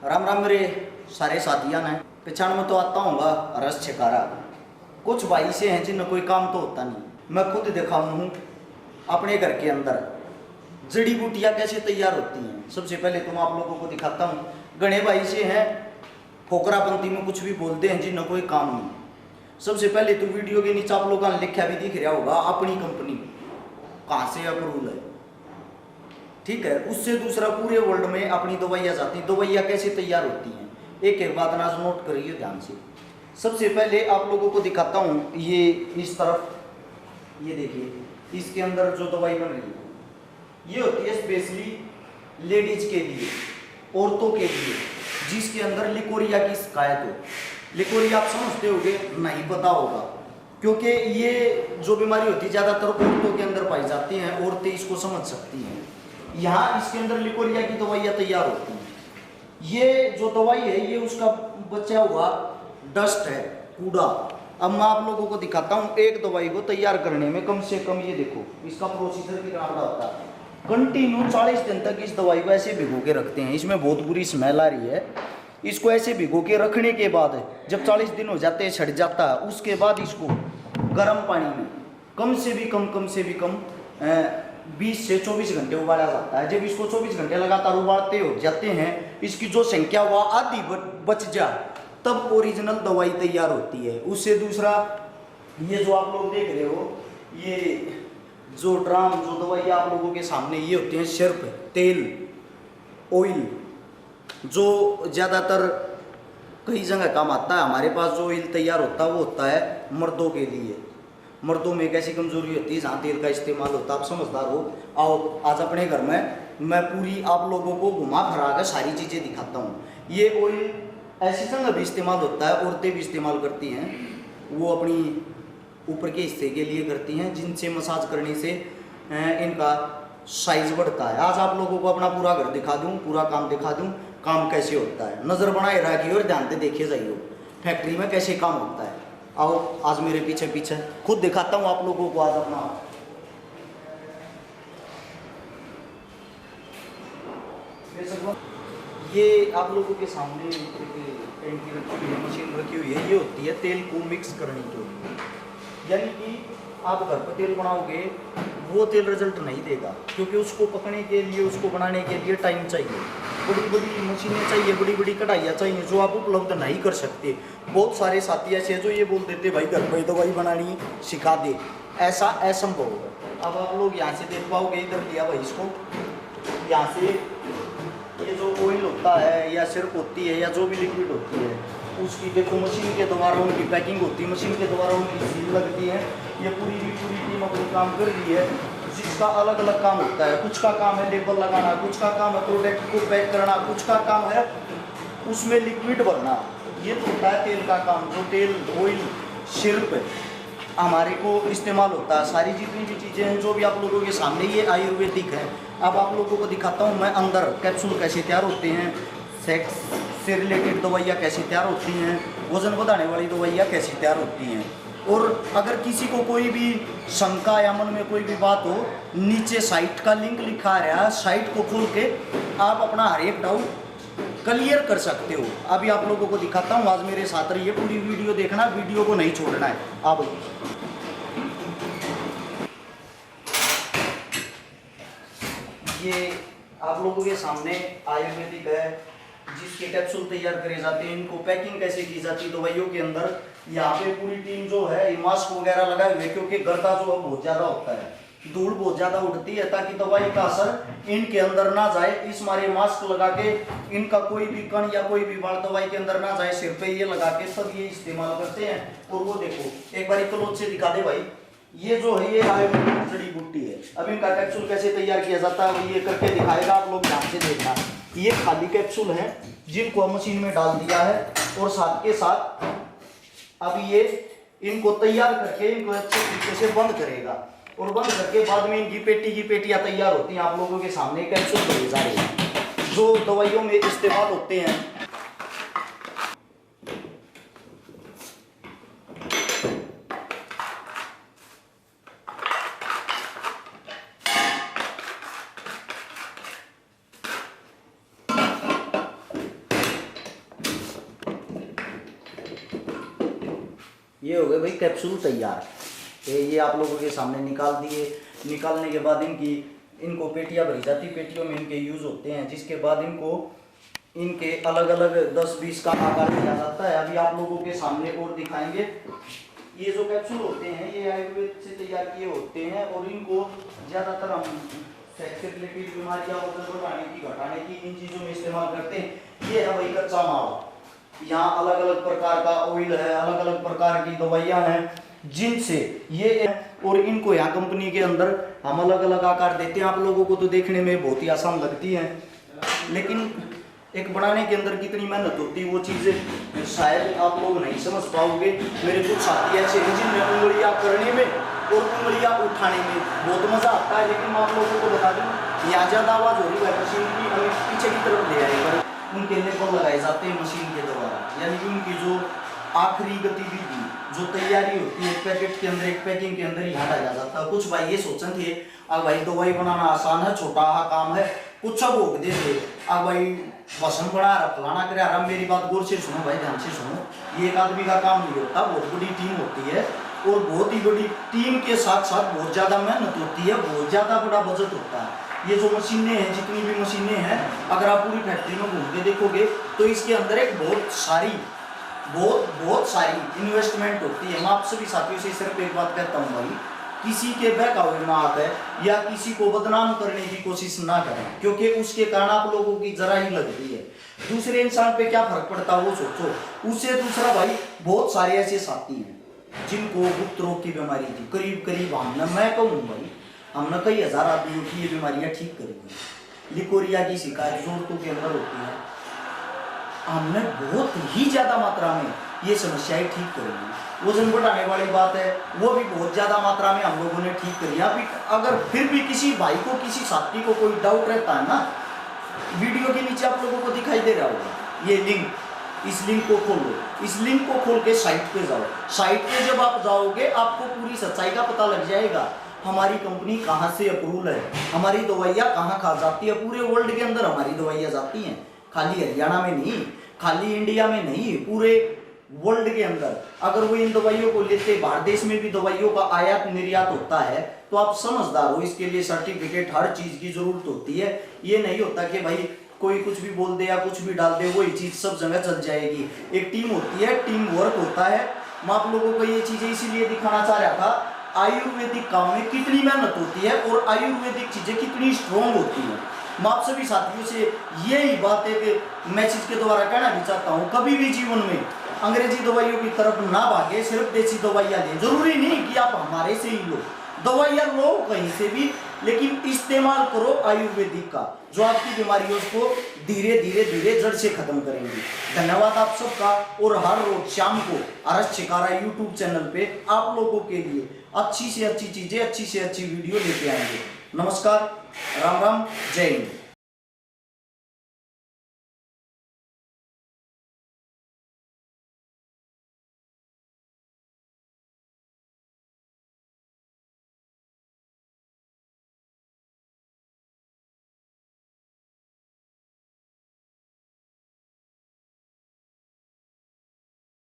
राम राम मेरे सारे साथियां ने पहचान में तो आता हूँगा रस छिकारा। कुछ भाई से हैं जिनमें कोई काम तो होता नहीं। मैं खुद देखा हूँ अपने घर के अंदर जड़ी बूटियाँ कैसे तैयार होती हैं। सबसे पहले तो मैं आप लोगों को दिखाता हूँ। गणे भाई से हैं फोकरापंथी में कुछ भी बोलते हैं जिनमें कोई काम नहीं। सबसे पहले तो वीडियो के नीचे आप लोगों ने लिखा भी दिख रहा होगा अपनी कंपनी कहाँ से अप्रूवल है, ठीक है। उससे दूसरा पूरे वर्ल्ड में अपनी दवाइयाँ जाती हैं। दवाइयाँ कैसे तैयार होती हैं एक एक बात ना नोट करिए ध्यान से। सबसे पहले आप लोगों को दिखाता हूँ, ये इस तरफ ये देखिए, इसके अंदर जो दवाई बन रही है ये होती है स्पेशली लेडीज के लिए, औरतों के लिए, जिसके अंदर लिकोरिया की शिकायत हो। लिकोरिया आप समझते होगे, नहीं पता होगा, क्योंकि ये जो बीमारी होती है ज़्यादातर औरतों के अंदर पाई जाती हैं। औरतें इसको समझ सकती हैं। यहाँ इसके अंदर लिकोरिया की दवाइयाँ तैयार होती हैं। ये जो दवाई है ये उसका बचा हुआ डस्ट है, कूड़ा। अब मैं आप लोगों को दिखाता हूँ एक दवाई को तैयार करने में कम से कम ये देखो इसका प्रोसीजर कितना बड़ा होता है। कंटिन्यू 40 दिन तक इस दवाई को ऐसे भिगो के रखते हैं। इसमें बहुत बुरी स्मेल आ रही है। इसको ऐसे भिगो के रखने के बाद जब 40 दिन हो जाते हैं, छट जाता है, उसके बाद इसको गर्म पानी में कम से भी कम 20 से 24 घंटे उबाला जाता है। जब इसको 24 घंटे लगातार उबालते हो जाते हैं, इसकी जो संख्या वह आधी बच जाए, तब ओरिजिनल दवाई तैयार होती है। उससे दूसरा ये जो आप लोग देख रहे हो, ये जो ड्राम जो दवाई आप लोगों के सामने ये होते हैं सिर्फ तेल, ऑयल, जो ज़्यादातर कई जगह काम आता है। हमारे पास जो ऑयल तैयार होता है वो होता है मर्दों के लिए। मर्दों में एक ऐसी कमजोरी होती है जहाँ तेल का इस्तेमाल होता है। आप समझदार हो, आओ आज अपने घर में मैं पूरी आप लोगों को घुमा फिरा कर सारी चीज़ें दिखाता हूँ। ये ऑयल ऐसी जगह भी इस्तेमाल होता है, औरतें भी इस्तेमाल करती हैं। वो अपनी ऊपर के हिस्से के लिए करती हैं, जिनसे मसाज करने से इनका साइज बढ़ता है। आज आप लोगों को अपना पूरा घर दिखा दूँ, पूरा काम दिखा दूँ, काम कैसे होता है। नज़र बनाए रखिए और ध्यान से देखिए जाइए फैक्ट्री में कैसे काम होता है। आओ आज मेरे पीछे पीछे खुद दिखाता हूँ आप लोगों को आज अपना। ये आप लोगों के सामने टैंकी रखी हुई है, मशीन रखी हुई है। ये होती है तेल को मिक्स करने के लिए। यानी कि आप घर पर तेल बनाओगे वो तेल रिजल्ट नहीं देगा, क्योंकि उसको पकने के लिए, उसको बनाने के लिए टाइम चाहिए, बड़ी बड़ी मशीनें चाहिए, बड़ी बड़ी कढ़ाइयाँ चाहिए, जो आप उपलब्ध नहीं कर सकते। बहुत सारे साथी ऐसे हैं जो ये बोल देते भाई घर पर दवाई बनानी सिखा दे, ऐसा असंभव है। अब आप लोग यहाँ से देख पाओगे, इधर लिया भाई इसको, यहाँ से ये जो ऑयल होता है या सिरप होती है या जो भी लिक्विड होती है, उसकी देखो मशीन के द्वारा उनकी पैकिंग होती है, मशीन के द्वारा उनकी सील लगती है। ये पूरी टीम अपनी काम कर रही है, जिसका अलग अलग काम होता है। कुछ का काम है लेबल लगाना, कुछ का काम है प्रोडक्ट को पैक करना, कुछ का काम है उसमें लिक्विड भरना। ये तो होता है तेल का काम, जो तेल, ऑयल, सिरप हमारे को इस्तेमाल होता है। सारी जितनी भी चीज़ें हैं जो भी आप लोगों के सामने, ये आयुर्वेदिक है। अब आप लोगों को दिखाता हूँ मैं अंदर कैप्सूल कैसे तैयार होते हैं, सेक्स से रिलेटेड दवाइयाँ कैसे तैयार होती हैं, वज़न बढ़ाने वाली दवाइयाँ कैसे तैयार होती हैं। और अगर किसी को कोई भी शंका या मन में कोई भी बात हो, नीचे साइट का लिंक लिखा है, साइट को खोल के आप अपना हर एक डाउट क्लियर कर सकते हो। अभी आप लोगों को दिखाता हूँ, आज मेरे साथ रहिए, पूरी वीडियो देखना, वीडियो को नहीं छोड़ना है। आप ये आप लोगों के सामने आयुर्वेदिक है, जिसके कैप्सूल तैयार करे जाते हैं। इनको पैकिंग कैसे की जाती है दवाइयों के अंदर। यहाँ पे पूरी टीम जो है मास्क वगैरह लगाए हुए, क्योंकि गर्दा जो है बहुत ज़्यादा होता है, धूल बहुत ज़्यादा उड़ती है, ताकि दवाई का असर इनके अंदर ना जाए। इस मारे मास्क लगा के इनका कोई भी कण या कोई भी बाल दवाई के अंदर ना जाए, सिर पे ये लगा के सब ये इस्तेमाल करते हैं। और वो देखो एक बार क्लोज से दिखा दे भाई, ये जो है ये आयुर्वेदिक जड़ी बूटी है। अब इनका कैप्सूल कैसे तैयार किया जाता है वो ये करके दिखाएगा, आप लोग ध्यान से देखना। ये खाली कैप्सूल है जिनको मशीन में डाल दिया है, और साथ के साथ अब ये इनको तैयार करके इनको अच्छे तरीके से बंद करेगा, और बंद करके बाद में इनकी पेटी की पेटियां तैयार होती हैं। आप लोगों के सामने कैप्सूल भेजे जा रहे हैं जो दवाइयों में इस्तेमाल होते हैं। ये हो गए भाई कैप्सूल तैयार। ये आप लोगों के सामने निकाल दिए। निकालने के बाद इनको पेटियाँ भरी जाती, पेटियों में इनके यूज़ होते हैं, जिसके बाद इनके अलग अलग 10-20 का आकार दिया जाता है। अभी आप लोगों के सामने और दिखाएंगे। ये जो कैप्सूल होते हैं ये आयुर्वेद से तैयार किए होते हैं और इनको ज़्यादातर हम सेक्स से रिलेटेड बीमारियाँ, वजन बढ़ाने की, घटाने की, इन चीज़ों में इस्तेमाल करते हैं। ये है वही कच्चा माल। यहाँ अलग अलग प्रकार का ऑयल है, अलग अलग प्रकार की दवाइयाँ हैं, जिनसे ये और इनको यहाँ कंपनी के अंदर हम अलग अलग आकार देते हैं। आप लोगों को तो देखने में बहुत ही आसान लगती है, लेकिन एक बनाने के अंदर कितनी मेहनत होती है वो चीज़ें शायद आप लोग नहीं समझ पाओगे। मेरे कुछ साथी ऐसे हैं जिनमें उंगलियाँ करने में और उंगलियाँ उठाने में बहुत मज़ा आता है, लेकिन मैं आप लोगों को बता दूँ यहाँ ज़्यादा आवाज़ हो रही है मशीन की, हमें पीछे की तरफ ले आए पर उनके लेवल लगाए जाते हैं मशीन के द्वारा, यानी कि उनकी जो आखिरी गतिविधि जो तैयारी होती है एक पैकेट के अंदर, एक पैकिंग के अंदर यहाँ डाला जाता है। कुछ भाई ये सोचते थे अब भाई दवाई बनाना आसान है, छोटा काम है, कुछ सब भोग दे थे, अब भाई बसन बड़ा फलाना करे। आराम मेरी बात गौर से सुनो भाई, ध्यान से सुनो। ये एक आदमी का काम नहीं होता, बहुत बड़ी टीम होती है और बहुत ही बड़ी टीम के साथ साथ बहुत ज़्यादा मेहनत होती है, बहुत ज़्यादा बड़ा बजट होता है। ये जो मशीनें हैं, जितनी भी मशीनें हैं, अगर आप पूरी फैक्ट्री में घूम के देखोगे तो इसके अंदर एक बहुत सारी इन्वेस्टमेंट होती है। मैं आप सभी साथियों से सिर्फ एक बात कहता हूँ भाई, किसी के बहकावे में आकर या किसी को बदनाम करने की कोशिश ना करें, क्योंकि उसके कारण आप लोगों की जरा ही लगती है, दूसरे इंसान पे क्या फर्क पड़ता है वो सोचो। उससे दूसरा भाई बहुत सारे ऐसे साथी हैं जिनको गुप्त रोग की बीमारी थी, करीब मैं कहूँ भाई हमने कई हजार आदमियों की ये बीमारियां ठीक करी हुई। लिकोरिया की शिकायत जोड़ों के अंदर होती है, हमने बहुत ही ज्यादा मात्रा में ये समस्याएं ठीक करी हैं। वजन बढ़ाने वाली बात है वो भी बहुत ज्यादा मात्रा में हम लोगों ने ठीक करी। अभी अगर फिर भी किसी भाई को, किसी साथी को कोई डाउट रहता है ना, वीडियो के नीचे आप लोगों को दिखाई दे रहा होगा ये लिंक, इस लिंक को खोलो, इस लिंक को खोल के साइट पे जाओ। साइट पे जब आप जाओगे आपको पूरी सच्चाई का पता लग जाएगा। हमारी कंपनी कहाँ से अप्रूवल है, हमारी दवाइयाँ कहाँ खा जाती है, पूरे वर्ल्ड के अंदर हमारी दवाइयाँ जाती हैं, खाली हरियाणा में नहीं, खाली इंडिया में नहीं, पूरे वर्ल्ड के अंदर। अगर वो इन दवाइयों को लेते, भारत देश में भी दवाइयों का आयात निर्यात होता है, तो आप समझदार हो, इसके लिए सर्टिफिकेट हर चीज की जरूरत होती है। ये नहीं होता कि भाई कोई कुछ भी बोल दे या कुछ भी डाल दे वही चीज सब जगह चल जाएगी। एक टीम होती है, टीम वर्क होता है। मैं आप लोगों को ये चीजें इसीलिए दिखाना चाह रहा था, आयुर्वेदिक काम में कितनी मेहनत होती है और आयुर्वेदिक चीजें कितनी स्ट्रॉन्ग होती है। मैं आप सभी साथियों से यही बात है कि मैसेज के द्वारा कहना भी चाहता हूँ, कभी भी जीवन में अंग्रेजी दवाइयों की तरफ ना भागे, सिर्फ देसी दवाइयाँ लें। जरूरी नहीं कि आप हमारे से ही लो, दवाइयाँ लो कहीं से भी, लेकिन इस्तेमाल करो आयुर्वेदिक का, जो आपकी बीमारियों को धीरे धीरे जड़ से खत्म करेंगी। धन्यवाद आप सबका। और हर रोज शाम को अरस शिकारा यूट्यूब चैनल पे आप लोगों के लिए अच्छी से अच्छी चीजें, अच्छी से अच्छी वीडियो लेके आएंगे। नमस्कार, राम राम, जय हिंद।